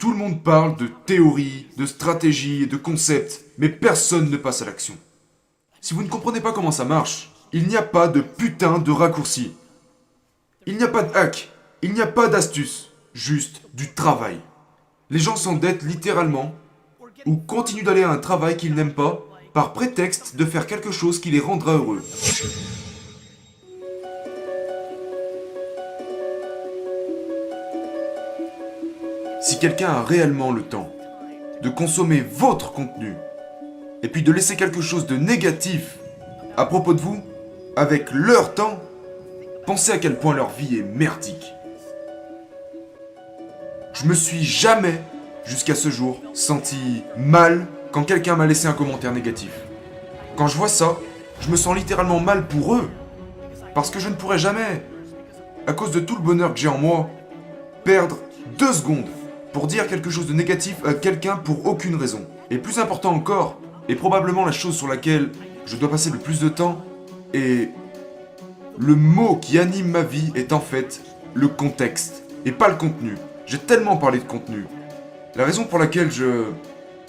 Tout le monde parle de théorie, de stratégie et de concepts, mais personne ne passe à l'action. Si vous ne comprenez pas comment ça marche, il n'y a pas de putain de raccourci. Il n'y a pas de hack, il n'y a pas d'astuce, juste du travail. Les gens s'endettent littéralement ou continuent d'aller à un travail qu'ils n'aiment pas par prétexte de faire quelque chose qui les rendra heureux. Si quelqu'un a réellement le temps de consommer votre contenu et puis de laisser quelque chose de négatif à propos de vous, avec leur temps, pensez à quel point leur vie est merdique. Je me suis jamais, jusqu'à ce jour, senti mal quand quelqu'un m'a laissé un commentaire négatif. Quand je vois ça, je me sens littéralement mal pour eux. Parce que je ne pourrais jamais, à cause de tout le bonheur que j'ai en moi, perdre 2 secondes pour dire quelque chose de négatif à quelqu'un pour aucune raison. Et plus important encore, et probablement la chose sur laquelle je dois passer le plus de temps, et le mot qui anime ma vie est en fait le contexte, et pas le contenu. J'ai tellement parlé de contenu. La raison pour laquelle je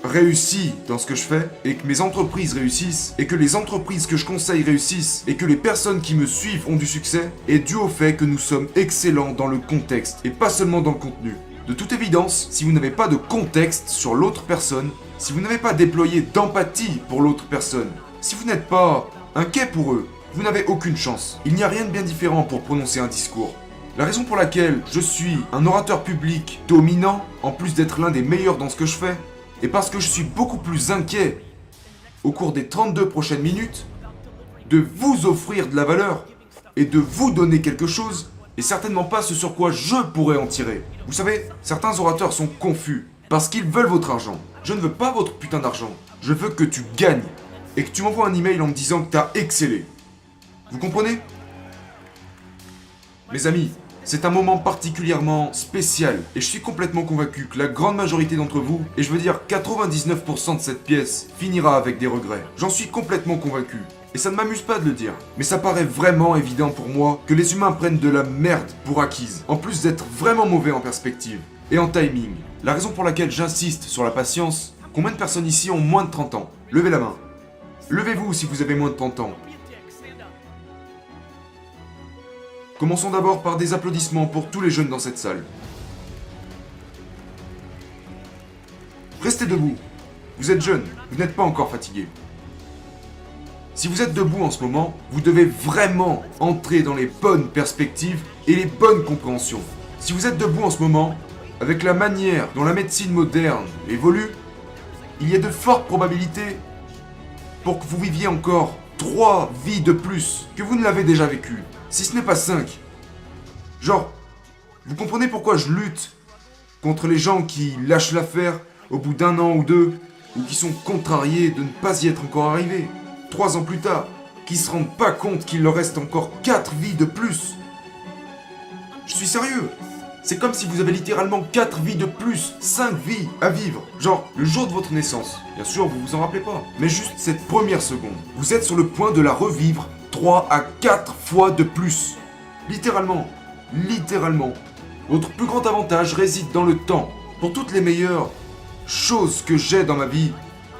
réussis dans ce que je fais, et que mes entreprises réussissent, et que les entreprises que je conseille réussissent, et que les personnes qui me suivent ont du succès, est dû au fait que nous sommes excellents dans le contexte, et pas seulement dans le contenu. De toute évidence, si vous n'avez pas de contexte sur l'autre personne, si vous n'avez pas déployé d'empathie pour l'autre personne, si vous n'êtes pas inquiet pour eux, vous n'avez aucune chance. Il n'y a rien de bien différent pour prononcer un discours. La raison pour laquelle je suis un orateur public dominant, en plus d'être l'un des meilleurs dans ce que je fais, est parce que je suis beaucoup plus inquiet au cours des 32 prochaines minutes de vous offrir de la valeur et de vous donner quelque chose, et certainement pas ce sur quoi je pourrais en tirer. Vous savez, certains orateurs sont confus parce qu'ils veulent votre argent. Je ne veux pas votre putain d'argent. Je veux que tu gagnes et que tu m'envoies un email en me disant que t'as excellé. Vous comprenez? Mes amis, c'est un moment particulièrement spécial et je suis complètement convaincu que la grande majorité d'entre vous, et je veux dire 99% de cette pièce, finira avec des regrets. J'en suis complètement convaincu. Et ça ne m'amuse pas de le dire, mais ça paraît vraiment évident pour moi que les humains prennent de la merde pour acquise, en plus d'être vraiment mauvais en perspective et en timing. La raison pour laquelle j'insiste sur la patience, combien de personnes ici ont moins de 30 ans? Levez la main. Levez-vous si vous avez moins de 30 ans. Commençons d'abord par des applaudissements pour tous les jeunes dans cette salle. Restez debout. Vous êtes jeune, vous n'êtes pas encore fatigué. Si vous êtes debout en ce moment, vous devez vraiment entrer dans les bonnes perspectives et les bonnes compréhensions. Si vous êtes debout en ce moment, avec la manière dont la médecine moderne évolue, il y a de fortes probabilités pour que vous viviez encore 3 vies de plus que vous ne l'avez déjà vécu, si ce n'est pas 5. Genre, vous comprenez pourquoi je lutte contre les gens qui lâchent l'affaire au bout d'1 an ou 2, ou qui sont contrariés de ne pas y être encore arrivés 3 ans plus tard, qui se rendent pas compte qu'il leur reste encore 4 vies de plus. Je suis sérieux. C'est comme si vous avez littéralement 4 vies de plus, 5 vies à vivre. Genre, le jour de votre naissance. Bien sûr, vous vous en rappelez pas. Mais juste cette première seconde. Vous êtes sur le point de la revivre 3 à 4 fois de plus. Littéralement. Littéralement. Votre plus grand avantage réside dans le temps. Pour toutes les meilleures choses que j'ai dans ma vie,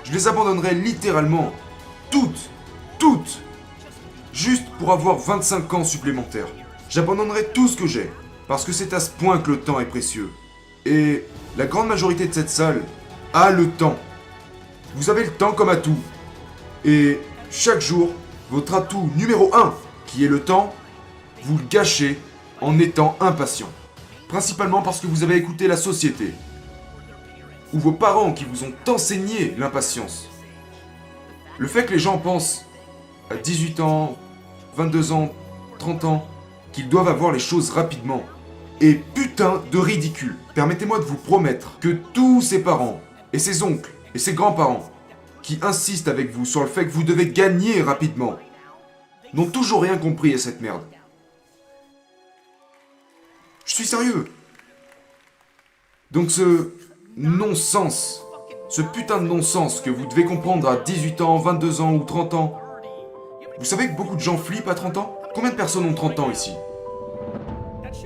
je les abandonnerai littéralement. Toutes, juste pour avoir 25 ans supplémentaires. J'abandonnerai tout ce que j'ai, parce que c'est à ce point que le temps est précieux. Et la grande majorité de cette salle a le temps. Vous avez le temps comme atout. Et chaque jour, votre atout numéro 1, qui est le temps, vous le gâchez en étant impatient. Principalement parce que vous avez écouté la société, ou vos parents qui vous ont enseigné l'impatience. Le fait que les gens pensent à 18 ans, 22 ans, 30 ans, qu'ils doivent avoir les choses rapidement, est putain de ridicule. Permettez-moi de vous promettre que tous ces parents, et ces oncles, et ces grands-parents, qui insistent avec vous sur le fait que vous devez gagner rapidement, n'ont toujours rien compris à cette merde. Je suis sérieux. Donc ce non-sens, ce putain de non-sens que vous devez comprendre à 18 ans, 22 ans ou 30 ans. Vous savez que beaucoup de gens flippent à 30 ans? Combien de personnes ont 30 ans ici?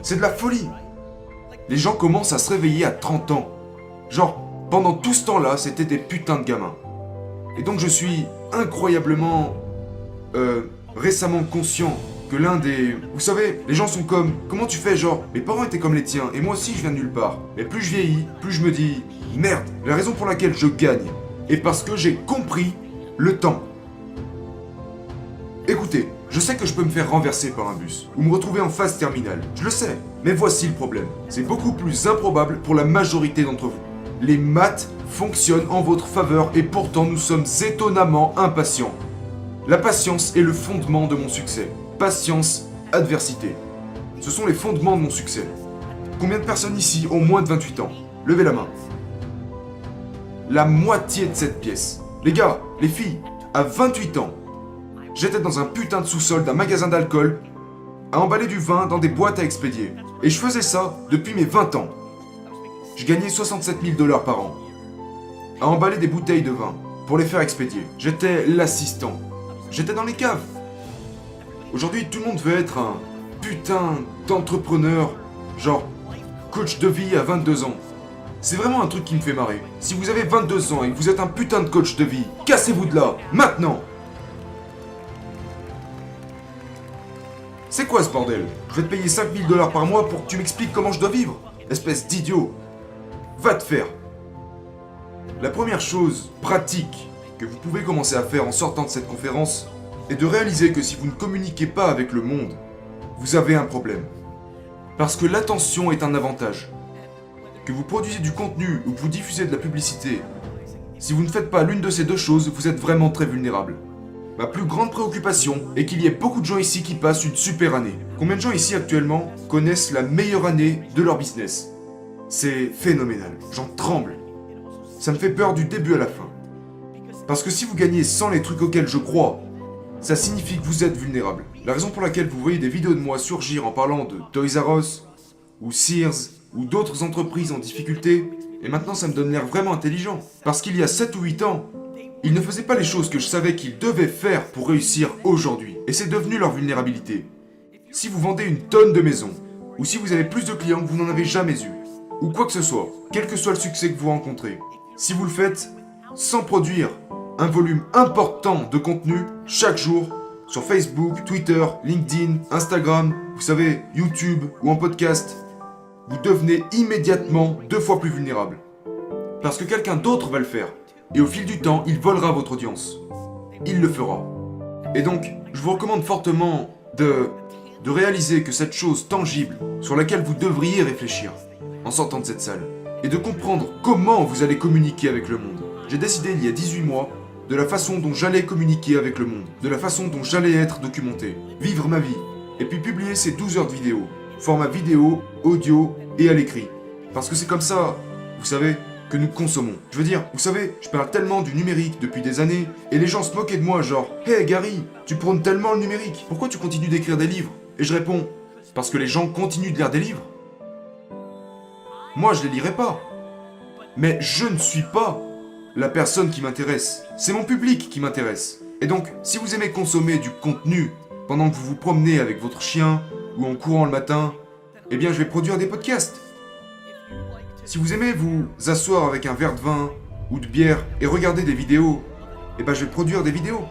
C'est de la folie. Les gens commencent à se réveiller à 30 ans. Genre, pendant tout ce temps-là, c'était des putains de gamins. Et donc je suis incroyablement récemment conscient que l'un des... Vous savez, les gens sont comme... Comment tu fais, genre, mes parents étaient comme les tiens, et moi aussi je viens de nulle part. Mais plus je vieillis, plus je me dis... Merde, la raison pour laquelle je gagne est parce que j'ai compris le temps. Écoutez, je sais que je peux me faire renverser par un bus, ou me retrouver en phase terminale, je le sais. Mais voici le problème. C'est beaucoup plus improbable pour la majorité d'entre vous. Les maths fonctionnent en votre faveur et pourtant nous sommes étonnamment impatients. La patience est le fondement de mon succès. Patience, adversité. Ce sont les fondements de mon succès. Combien de personnes ici ont moins de 28 ans? Levez la main. La moitié de cette pièce. Les gars, les filles, à 28 ans, j'étais dans un putain de sous-sol d'un magasin d'alcool à emballer du vin dans des boîtes à expédier. Et je faisais ça depuis mes 20 ans. Je gagnais 67 000 $ par an à emballer des bouteilles de vin pour les faire expédier. J'étais l'assistant. J'étais dans les caves. Aujourd'hui, tout le monde veut être un putain d'entrepreneur, genre coach de vie à 22 ans. C'est vraiment un truc qui me fait marrer. Si vous avez 22 ans et que vous êtes un putain de coach de vie, cassez-vous de là, maintenant! C'est quoi ce bordel? Je vais te payer 5 000 $ par mois pour que tu m'expliques comment je dois vivre? Espèce d'idiot! Va te faire! La première chose pratique que vous pouvez commencer à faire en sortant de cette conférence est de réaliser que si vous ne communiquez pas avec le monde, vous avez un problème. Parce que l'attention est un avantage. Que vous produisez du contenu ou que vous diffusez de la publicité, si vous ne faites pas l'une de ces deux choses, vous êtes vraiment très vulnérable. Ma plus grande préoccupation est qu'il y ait beaucoup de gens ici qui passent une super année. Combien de gens ici actuellement connaissent la meilleure année de leur business? C'est phénoménal, j'en tremble. Ça me fait peur du début à la fin. Parce que si vous gagnez sans les trucs auxquels je crois, ça signifie que vous êtes vulnérable. La raison pour laquelle vous voyez des vidéos de moi surgir en parlant de Toys R Us, ou Sears, ou d'autres entreprises en difficulté, et maintenant ça me donne l'air vraiment intelligent. Parce qu'il y a 7 ou 8 ans, ils ne faisaient pas les choses que je savais qu'ils devaient faire pour réussir aujourd'hui. Et c'est devenu leur vulnérabilité. Si vous vendez une tonne de maisons, ou si vous avez plus de clients que vous n'en avez jamais eu, ou quoi que ce soit, quel que soit le succès que vous rencontrez, si vous le faites sans produire un volume important de contenu chaque jour, sur Facebook, Twitter, LinkedIn, Instagram, vous savez, YouTube ou en podcast, vous devenez immédiatement 2 fois plus vulnérable. Parce que quelqu'un d'autre va le faire. Et au fil du temps, il volera votre audience. Il le fera. Et donc, je vous recommande fortement de réaliser que cette chose tangible sur laquelle vous devriez réfléchir en sortant de cette salle, et de comprendre comment vous allez communiquer avec le monde. J'ai décidé il y a 18 mois de la façon dont j'allais communiquer avec le monde, de la façon dont j'allais être documenté, vivre ma vie, et puis publier ces 12 heures de vidéo, format vidéo, audio et à l'écrit. Parce que c'est comme ça, vous savez, que nous consommons. Je veux dire, vous savez, je parle tellement du numérique depuis des années, et les gens se moquaient de moi genre « Hey Gary, tu prônes tellement le numérique, pourquoi tu continues d'écrire des livres ?» Et je réponds « Parce que les gens continuent de lire des livres. » Moi, je les lirai pas. Mais je ne suis pas la personne qui m'intéresse. C'est mon public qui m'intéresse. Et donc, si vous aimez consommer du contenu pendant que vous vous promenez avec votre chien ou en courant le matin, eh bien, je vais produire des podcasts. Si vous aimez vous asseoir avec un verre de vin ou de bière et regarder des vidéos, eh ben, je vais produire des vidéos.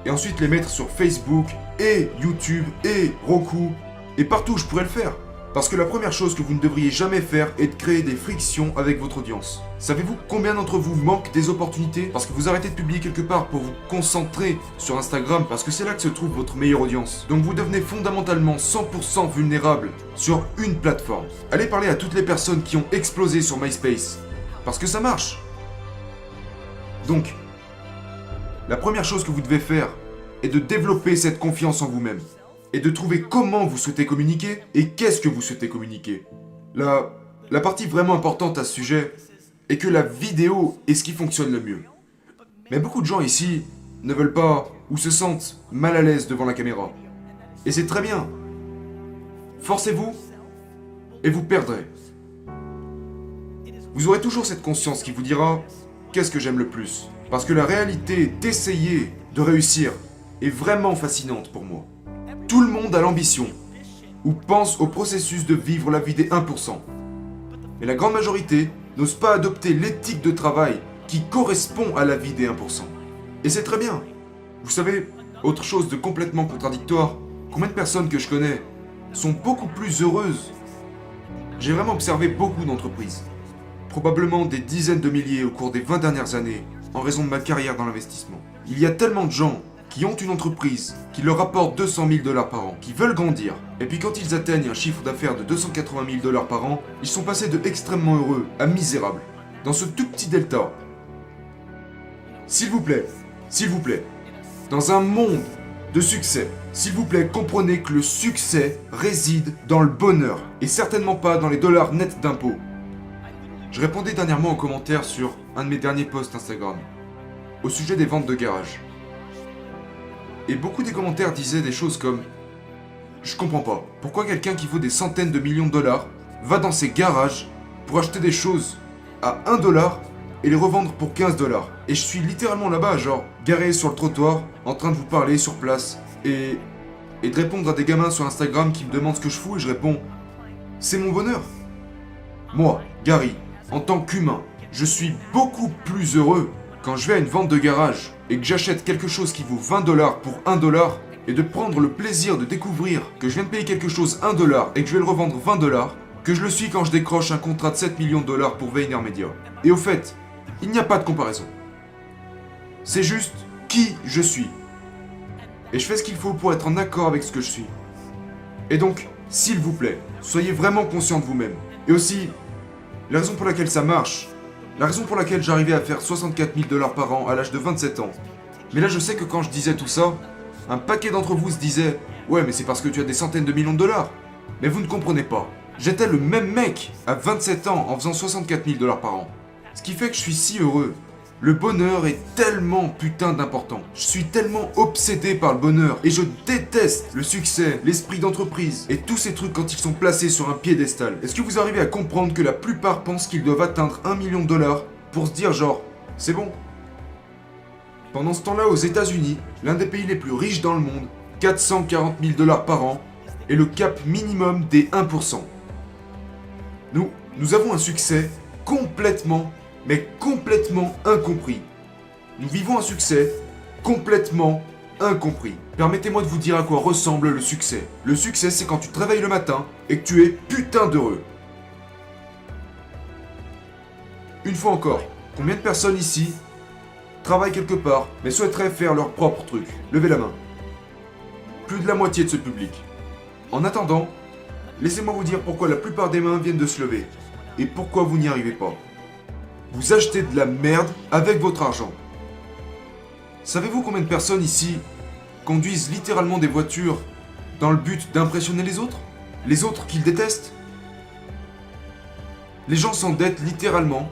Et ensuite les mettre sur Facebook et YouTube et Roku et partout où je pourrais le faire. Parce que la première chose que vous ne devriez jamais faire est de créer des frictions avec votre audience. Savez-vous combien d'entre vous manquent des opportunités parce que vous arrêtez de publier quelque part pour vous concentrer sur Instagram parce que c'est là que se trouve votre meilleure audience. Donc vous devenez fondamentalement 100% vulnérable sur une plateforme. Allez parler à toutes les personnes qui ont explosé sur MySpace. Parce que ça marche. Donc, la première chose que vous devez faire est de développer cette confiance en vous-même. Et de trouver comment vous souhaitez communiquer et qu'est-ce que vous souhaitez communiquer. La partie vraiment importante à ce sujet est que la vidéo est ce qui fonctionne le mieux. Mais beaucoup de gens ici ne veulent pas ou se sentent mal à l'aise devant la caméra. Et c'est très bien. Forcez-vous et vous perdrez. Vous aurez toujours cette conscience qui vous dira « Qu'est-ce que j'aime le plus ?» Parce que la réalité d'essayer de réussir est vraiment fascinante pour moi. Tout le monde a l'ambition, ou pense au processus de vivre la vie des 1%. Mais la grande majorité n'osent pas adopter l'éthique de travail qui correspond à la vie des 1%. Et c'est très bien. Vous savez, autre chose de complètement contradictoire, combien de personnes que je connais sont beaucoup plus heureuses? J'ai vraiment observé beaucoup d'entreprises, probablement des dizaines de milliers au cours des 20 dernières années, en raison de ma carrière dans l'investissement. Il y a tellement de gens qui ont une entreprise qui leur rapporte 200 000 $ par an, qui veulent grandir, et puis quand ils atteignent un chiffre d'affaires de 280 000 $ par an, ils sont passés de extrêmement heureux à misérables, dans ce tout petit delta. S'il vous plaît, dans un monde de succès, s'il vous plaît, comprenez que le succès réside dans le bonheur, et certainement pas dans les dollars nets d'impôts. Je répondais dernièrement en commentaire sur un de mes derniers posts Instagram, au sujet des ventes de garage. Et beaucoup des commentaires disaient des choses comme « Je comprends pas, pourquoi quelqu'un qui vaut des centaines de millions de dollars va dans ses garages pour acheter des choses à 1 $ et les revendre pour 15 $. Et je suis littéralement là-bas, genre, garé sur le trottoir, en train de vous parler sur place, et de répondre à des gamins sur Instagram qui me demandent ce que je fous, et je réponds « C'est mon bonheur ». Moi, Gary, en tant qu'humain, je suis beaucoup plus heureux quand je vais à une vente de garage et que j'achète quelque chose qui vaut 20 $ pour 1 $, et de prendre le plaisir de découvrir que je viens de payer quelque chose 1 $ et que je vais le revendre 20 $, que je le suis quand je décroche un contrat de 7 millions de $ pour VaynerMedia. Et au fait, il n'y a pas de comparaison. C'est juste qui je suis. Et je fais ce qu'il faut pour être en accord avec ce que je suis. Et donc, s'il vous plaît, soyez vraiment conscient de vous-même. Et aussi, la raison pour laquelle ça marche, la raison pour laquelle j'arrivais à faire 64 000 $ par an à l'âge de 27 ans. Mais là, je sais que quand je disais tout ça, un paquet d'entre vous se disait « Ouais, mais c'est parce que tu as des centaines de millions de dollars. » Mais vous ne comprenez pas. J'étais le même mec à 27 ans en faisant 64 000 $ par an. Ce qui fait que je suis si heureux. Le bonheur est tellement putain d'important. Je suis tellement obsédé par le bonheur et je déteste le succès, l'esprit d'entreprise et tous ces trucs quand ils sont placés sur un piédestal. Est-ce que vous arrivez à comprendre que la plupart pensent qu'ils doivent atteindre 1 million de $ pour se dire genre « c'est bon ». Pendant ce temps-là, aux États-Unis, l'un des pays les plus riches dans le monde, 440 000 $ par an est le cap minimum des 1%. Nous avons un succès complètement incompris. Nous vivons un succès complètement incompris. Permettez-moi de vous dire à quoi ressemble le succès. Le succès, c'est quand tu te réveilles le matin et que tu es putain d'heureux. Une fois encore, combien de personnes ici travaillent quelque part mais souhaiteraient faire leur propre truc? Levez la main. Plus de la moitié de ce public. En attendant, laissez-moi vous dire pourquoi la plupart des mains viennent de se lever et pourquoi vous n'y arrivez pas. Vous achetez de la merde avec votre argent. Savez-vous combien de personnes ici conduisent littéralement des voitures dans le but d'impressionner les autres? Les autres qu'ils détestent? Les gens s'endettent littéralement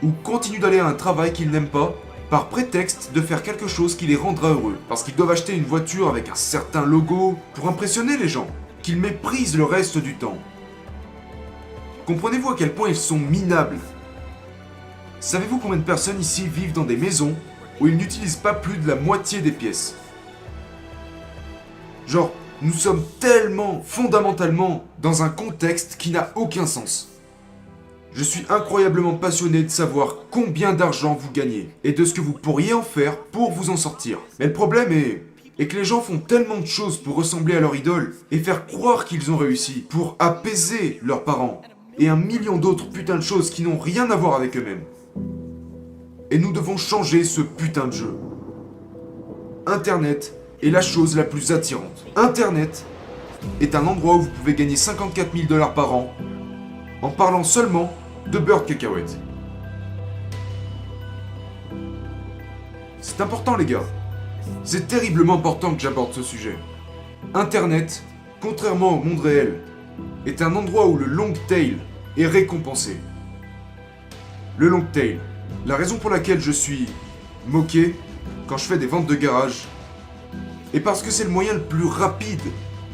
ou continuent d'aller à un travail qu'ils n'aiment pas par prétexte de faire quelque chose qui les rendra heureux. Parce qu'ils doivent acheter une voiture avec un certain logo pour impressionner les gens, qu'ils méprisent le reste du temps. Comprenez-vous à quel point ils sont minables? Savez-vous combien de personnes ici vivent dans des maisons où ils n'utilisent pas plus de la moitié des pièces? Genre, nous sommes tellement fondamentalement dans un contexte qui n'a aucun sens. Je suis incroyablement passionné de savoir combien d'argent vous gagnez et de ce que vous pourriez en faire pour vous en sortir. Mais le problème est que les gens font tellement de choses pour ressembler à leur idole et faire croire qu'ils ont réussi, pour apaiser leurs parents et un million d'autres putains de choses qui n'ont rien à voir avec eux-mêmes. Et nous devons changer ce putain de jeu. Internet est la chose la plus attirante. Internet est un endroit où vous pouvez gagner 54 000 $ par an en parlant seulement de beurre de cacahuète. C'est important les gars. C'est terriblement important que j'aborde ce sujet. Internet, contrairement au monde réel, est un endroit où le long tail est récompensé. Le long tail. La raison pour laquelle je suis moqué quand je fais des ventes de garage est parce que c'est le moyen le plus rapide,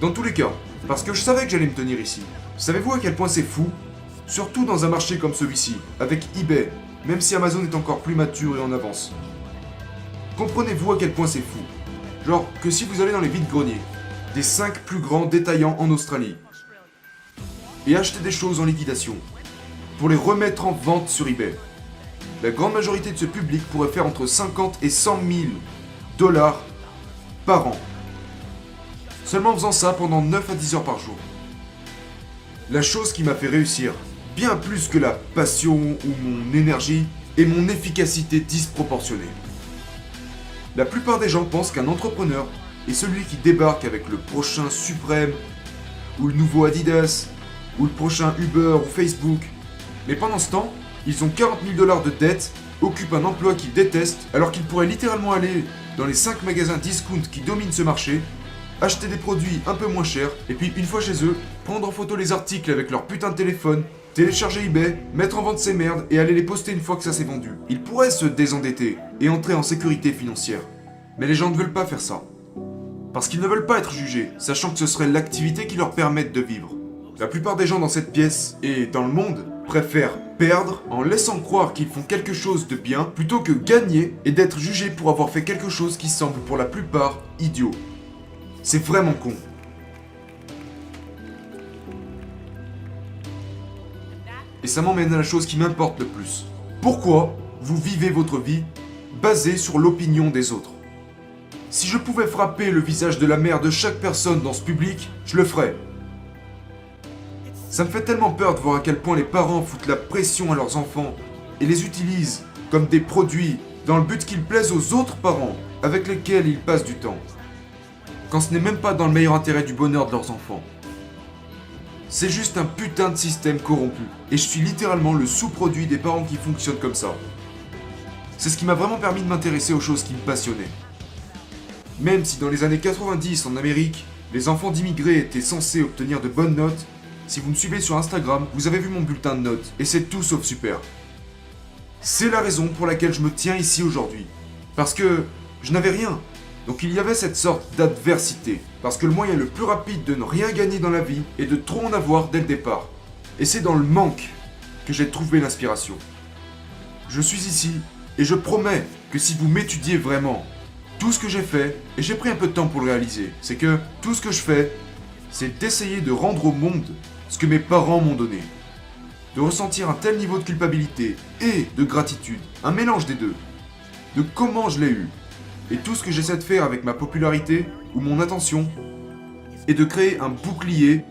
dans tous les cas. Parce que je savais que j'allais me tenir ici. Savez-vous à quel point c'est fou? Surtout dans un marché comme celui-ci, avec eBay, même si Amazon est encore plus mature et en avance. Comprenez-vous à quel point c'est fou? Genre que si vous allez dans les vides-greniers des 5 plus grands détaillants en Australie et achetez des choses en liquidation, pour les remettre en vente sur eBay. La grande majorité de ce public pourrait faire entre 50 et 100 000 dollars par an. Seulement en faisant ça pendant 9 à 10 heures par jour. La chose qui m'a fait réussir, bien plus que la passion ou mon énergie, est mon efficacité disproportionnée. La plupart des gens pensent qu'un entrepreneur est celui qui débarque avec le prochain Suprême, ou le nouveau Adidas, ou le prochain Uber ou Facebook. Mais pendant ce temps, ils ont 40 000 dollars de dette, occupent un emploi qu'ils détestent, alors qu'ils pourraient littéralement aller dans les 5 magasins discount qui dominent ce marché, acheter des produits un peu moins chers, et puis une fois chez eux, prendre en photo les articles avec leur putain de téléphone, télécharger eBay, mettre en vente ces merdes et aller les poster une fois que ça s'est vendu. Ils pourraient se désendetter et entrer en sécurité financière. Mais les gens ne veulent pas faire ça. Parce qu'ils ne veulent pas être jugés, sachant que ce serait l'activité qui leur permette de vivre. La plupart des gens dans cette pièce, et dans le monde, préfèrent perdre en laissant croire qu'ils font quelque chose de bien, plutôt que gagner et d'être jugés pour avoir fait quelque chose qui semble pour la plupart idiot. C'est vraiment con. Et ça m'emmène à la chose qui m'importe le plus. Pourquoi vous vivez votre vie basée sur l'opinion des autres? Si je pouvais frapper le visage de la mère de chaque personne dans ce public, je le ferais. Ça me fait tellement peur de voir à quel point les parents foutent la pression à leurs enfants et les utilisent comme des produits dans le but qu'ils plaisent aux autres parents avec lesquels ils passent du temps. Quand ce n'est même pas dans le meilleur intérêt du bonheur de leurs enfants. C'est juste un putain de système corrompu. Et je suis littéralement le sous-produit des parents qui fonctionnent comme ça. C'est ce qui m'a vraiment permis de m'intéresser aux choses qui me passionnaient. Même si dans les années 90 en Amérique, les enfants d'immigrés étaient censés obtenir de bonnes notes, si vous me suivez sur Instagram, vous avez vu mon bulletin de notes, et c'est tout sauf super. C'est la raison pour laquelle je me tiens ici aujourd'hui. Parce que je n'avais rien. Donc il y avait cette sorte d'adversité. Parce que le moyen le plus rapide de ne rien gagner dans la vie est de trop en avoir dès le départ. Et c'est dans le manque que j'ai trouvé l'inspiration. Je suis ici, et je promets que si vous m'étudiez vraiment, tout ce que j'ai fait, et j'ai pris un peu de temps pour le réaliser, c'est que tout ce que je fais, c'est d'essayer de rendre au monde ce que mes parents m'ont donné. De ressentir un tel niveau de culpabilité et de gratitude, un mélange des deux, de comment je l'ai eu, et tout ce que j'essaie de faire avec ma popularité ou mon attention, est de créer un bouclier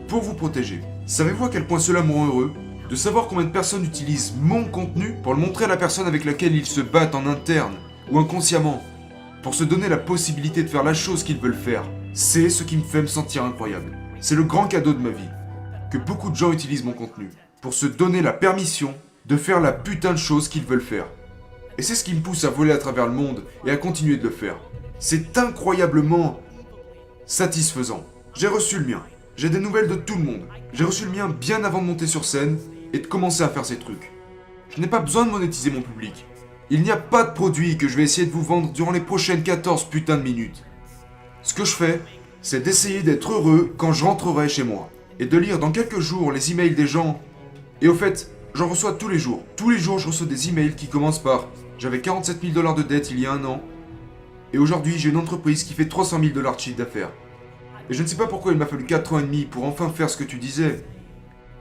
pour vous protéger. Savez-vous à quel point cela me rend heureux de savoir combien de personnes utilisent mon contenu pour le montrer à la personne avec laquelle ils se battent en interne ou inconsciemment, pour se donner la possibilité de faire la chose qu'ils veulent faire. C'est ce qui me fait me sentir incroyable. C'est le grand cadeau de ma vie, que beaucoup de gens utilisent mon contenu, pour se donner la permission de faire la putain de chose qu'ils veulent faire. Et c'est ce qui me pousse à voler à travers le monde et à continuer de le faire. C'est incroyablement satisfaisant. J'ai reçu le mien. J'ai des nouvelles de tout le monde. J'ai reçu le mien bien avant de monter sur scène et de commencer à faire ces trucs. Je n'ai pas besoin de monétiser mon public. Il n'y a pas de produit que je vais essayer de vous vendre durant les prochaines 14 putains de minutes. Ce que je fais, c'est d'essayer d'être heureux quand je rentrerai chez moi. Et de lire dans quelques jours les emails des gens. Et au fait, j'en reçois tous les jours. Tous les jours, je reçois des emails qui commencent par « J'avais 47 000 dollars de dette il y a un an. Et aujourd'hui, j'ai une entreprise qui fait 300 000 dollars de chiffre d'affaires. Et je ne sais pas pourquoi il m'a fallu 4 ans et demi pour enfin faire ce que tu disais. »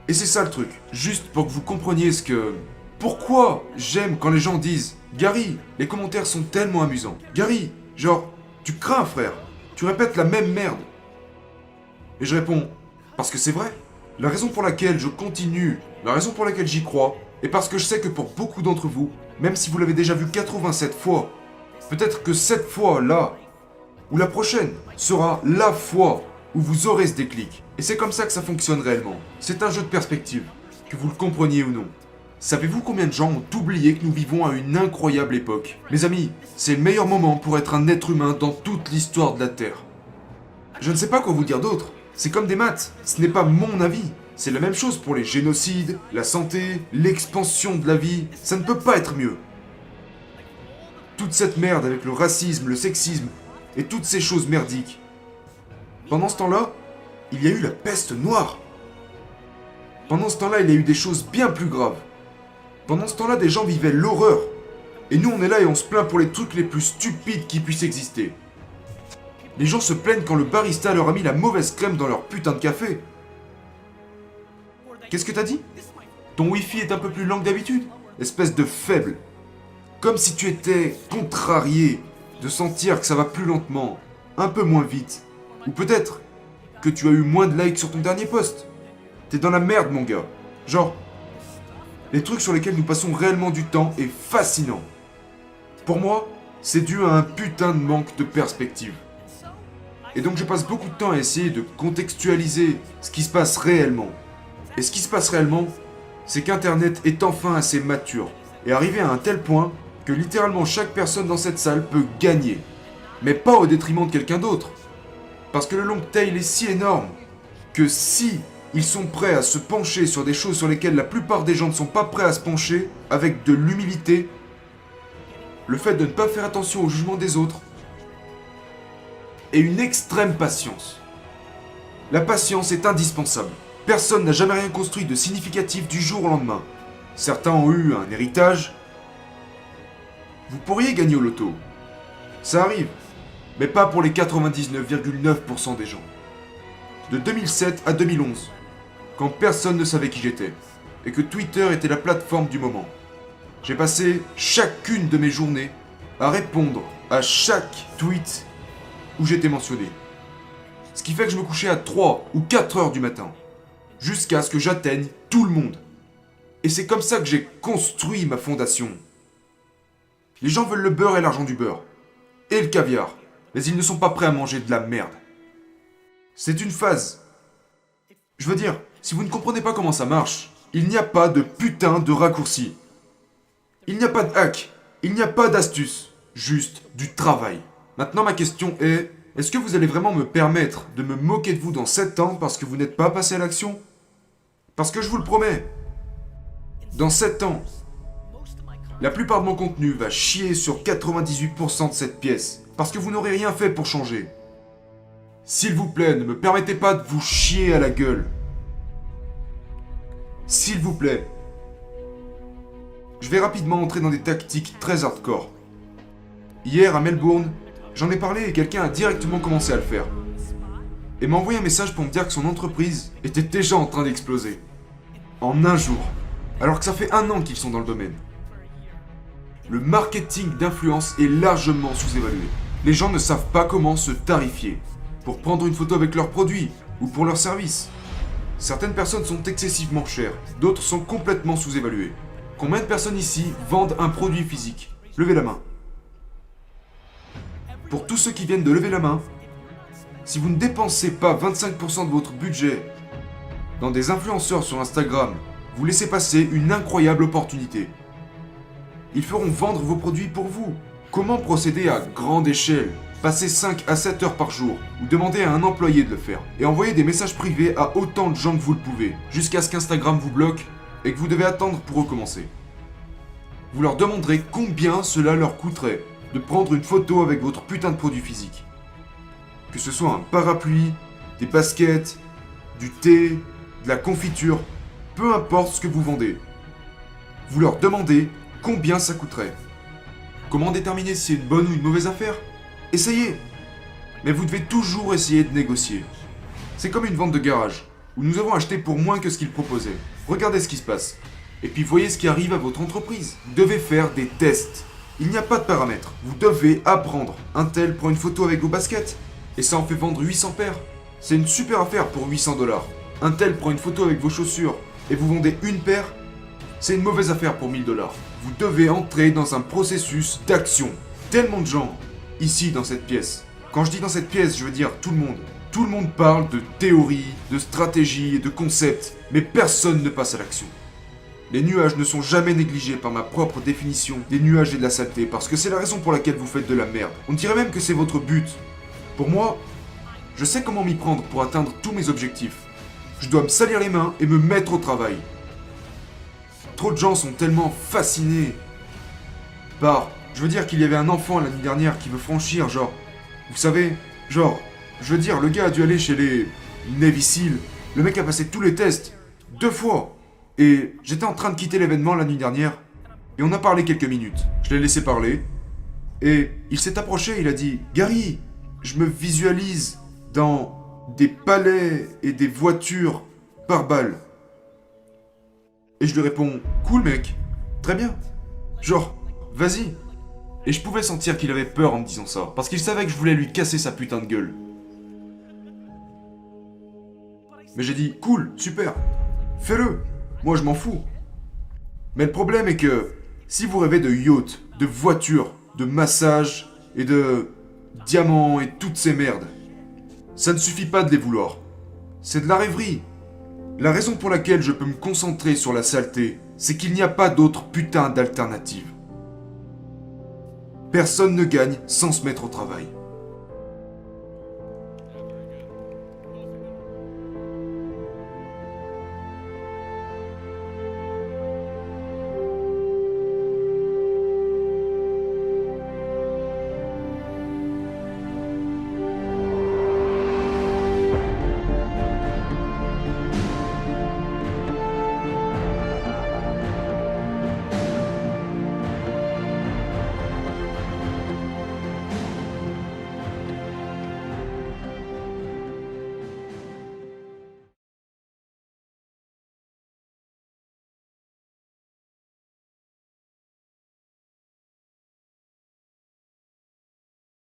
Et c'est ça le truc. Juste pour que vous compreniez ce que... Pourquoi j'aime quand les gens disent « Gary, les commentaires sont tellement amusants. Gary, genre, tu crains frère. Tu répètes la même merde. » Et je réponds « Parce que c'est vrai. La raison pour laquelle je continue, la raison pour laquelle j'y crois, est parce que je sais que pour beaucoup d'entre vous, même si vous l'avez déjà vu 87 fois, peut-être que cette fois-là, ou la prochaine, sera la fois où vous aurez ce déclic. Et c'est comme ça que ça fonctionne réellement. C'est un jeu de perspective, que vous le compreniez ou non. Savez-vous combien de gens ont oublié que nous vivons à une incroyable époque? Mes amis, c'est le meilleur moment pour être un être humain dans toute l'histoire de la Terre. Je ne sais pas quoi vous dire d'autre. C'est comme des maths, ce n'est pas mon avis. C'est la même chose pour les génocides, la santé, l'expansion de la vie. Ça ne peut pas être mieux. Toute cette merde avec le racisme, le sexisme et toutes ces choses merdiques. Pendant ce temps-là, il y a eu la peste noire. Pendant ce temps-là, il y a eu des choses bien plus graves. Pendant ce temps-là, des gens vivaient l'horreur. Et nous, on est là et on se plaint pour les trucs les plus stupides qui puissent exister. Les gens se plaignent quand le barista leur a mis la mauvaise crème dans leur putain de café. Qu'est-ce que t'as dit? Ton Wi-Fi est un peu plus lent que d'habitude. Espèce de faible. Comme si tu étais contrarié de sentir que ça va plus lentement, un peu moins vite. Ou peut-être que tu as eu moins de likes sur ton dernier post. T'es dans la merde, mon gars. Genre, les trucs sur lesquels nous passons réellement du temps est fascinant. Pour moi, c'est dû à un putain de manque de perspective. Et donc je passe beaucoup de temps à essayer de contextualiser ce qui se passe réellement. Et ce qui se passe réellement, c'est qu'Internet est enfin assez mature et arrivé à un tel point que littéralement chaque personne dans cette salle peut gagner. Mais pas au détriment de quelqu'un d'autre. Parce que le long tail est si énorme que si ils sont prêts à se pencher sur des choses sur lesquelles la plupart des gens ne sont pas prêts à se pencher, avec de l'humilité, le fait de ne pas faire attention au jugement des autres, et une extrême patience. La patience est indispensable. Personne n'a jamais rien construit de significatif du jour au lendemain. Certains ont eu un héritage. Vous pourriez gagner au loto. Ça arrive. Mais pas pour les 99,9% des gens. De 2007 à 2011, quand personne ne savait qui j'étais, et que Twitter était la plateforme du moment, j'ai passé chacune de mes journées à répondre à chaque tweet où j'étais mentionné. Ce qui fait que je me couchais à 3 ou 4 heures du matin, jusqu'à ce que j'atteigne tout le monde. Et c'est comme ça que j'ai construit ma fondation. Les gens veulent le beurre et l'argent du beurre, et le caviar, mais ils ne sont pas prêts à manger de la merde. C'est une phase. Je veux dire, si vous ne comprenez pas comment ça marche, il n'y a pas de putain de raccourci. Il n'y a pas de hack, il n'y a pas d'astuce, juste du travail. Maintenant ma question est-ce que vous allez vraiment me permettre de me moquer de vous dans 7 ans parce que vous n'êtes pas passé à l'action? Parce que je vous le promets, dans 7 ans, la plupart de mon contenu va chier sur 98% de cette pièce, parce que vous n'aurez rien fait pour changer. S'il vous plaît, ne me permettez pas de vous chier à la gueule. S'il vous plaît. Je vais rapidement entrer dans des tactiques très hardcore. Hier, à Melbourne, j'en ai parlé et quelqu'un a directement commencé à le faire. Et m'a envoyé un message pour me dire que son entreprise était déjà en train d'exploser. En un jour. Alors que ça fait 1 an qu'ils sont dans le domaine. Le marketing d'influence est largement sous-évalué. Les gens ne savent pas comment se tarifier pour prendre une photo avec leurs produits ou pour leurs services. Certaines personnes sont excessivement chères, d'autres sont complètement sous-évaluées. Combien de personnes ici vendent un produit physique? Levez la main. Pour tous ceux qui viennent de lever la main, si vous ne dépensez pas 25% de votre budget dans des influenceurs sur Instagram, vous laissez passer une incroyable opportunité. Ils feront vendre vos produits pour vous. Comment procéder à grande échelle? Passer 5 à 7 heures par jour, ou demander à un employé de le faire, et envoyer des messages privés à autant de gens que vous le pouvez, jusqu'à ce qu'Instagram vous bloque et que vous devez attendre pour recommencer. Vous leur demanderez combien cela leur coûterait de prendre une photo avec votre putain de produit physique. Que ce soit un parapluie, des baskets, du thé, de la confiture, peu importe ce que vous vendez. Vous leur demandez combien ça coûterait. Comment déterminer si c'est une bonne ou une mauvaise affaire? Essayez. Mais vous devez toujours essayer de négocier. C'est comme une vente de garage, où nous avons acheté pour moins que ce qu'ils proposaient. Regardez ce qui se passe. Et puis voyez ce qui arrive à votre entreprise. Vous devez faire des tests. Il n'y a pas de paramètres. Vous devez apprendre. Un tel prend une photo avec vos baskets, et ça en fait vendre 800 paires. C'est une super affaire pour 800 $. Un tel prend une photo avec vos chaussures, et vous vendez une paire. C'est une mauvaise affaire pour 1000 $. Vous devez entrer dans un processus d'action. Tellement de gens, ici dans cette pièce. Quand je dis dans cette pièce, je veux dire tout le monde. Tout le monde parle de théorie, de stratégie et de concepts, mais personne ne passe à l'action. Les nuages ne sont jamais négligés par ma propre définition des nuages et de la saleté, parce que c'est la raison pour laquelle vous faites de la merde. On dirait même que c'est votre but. Pour moi, je sais comment m'y prendre pour atteindre tous mes objectifs. Je dois me salir les mains et me mettre au travail. Trop de gens sont tellement fascinés par... Je veux dire qu'il y avait un enfant l'année dernière qui veut franchir, genre... Vous savez, genre... Je veux dire, le gars a dû aller chez les Navy Seals. Le mec a passé tous les tests. 2 fois. Et j'étais en train de quitter l'événement la nuit dernière. Et on a parlé quelques minutes. Je l'ai laissé parler. Et il s'est approché, il a dit... Gary, je me visualise dans des palais et des voitures par balle. Et je lui réponds, cool mec, très bien. Genre, vas-y. Et je pouvais sentir qu'il avait peur en me disant ça, parce qu'il savait que je voulais lui casser sa putain de gueule. Mais j'ai dit, cool, super, fais-le, moi je m'en fous. Mais le problème est que, si vous rêvez de yachts, de voitures, de massages et de diamants et toutes ces merdes, ça ne suffit pas de les vouloir. C'est de la rêverie. La raison pour laquelle je peux me concentrer sur la saleté, c'est qu'il n'y a pas d'autre putain d'alternative. Personne ne gagne sans se mettre au travail.